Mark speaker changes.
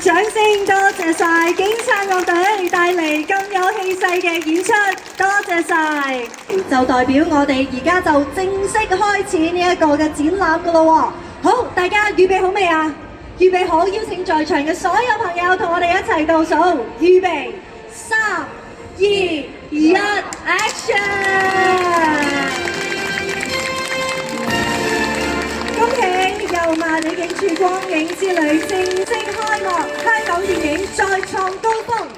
Speaker 1: 掌聲，多謝晒警察樂隊帶嚟咁有氣勢嘅演出，多謝晒。就代表我哋而家就正式開始呢一個嘅展覽噶咯喎。好，大家預備好未啊？預備好，邀請在場嘅所有朋友同我哋一齊倒數，預備3、2、1 ，Action！ 恭喜油麻地警署光影之旅正式開幕，香港電影再創高峰。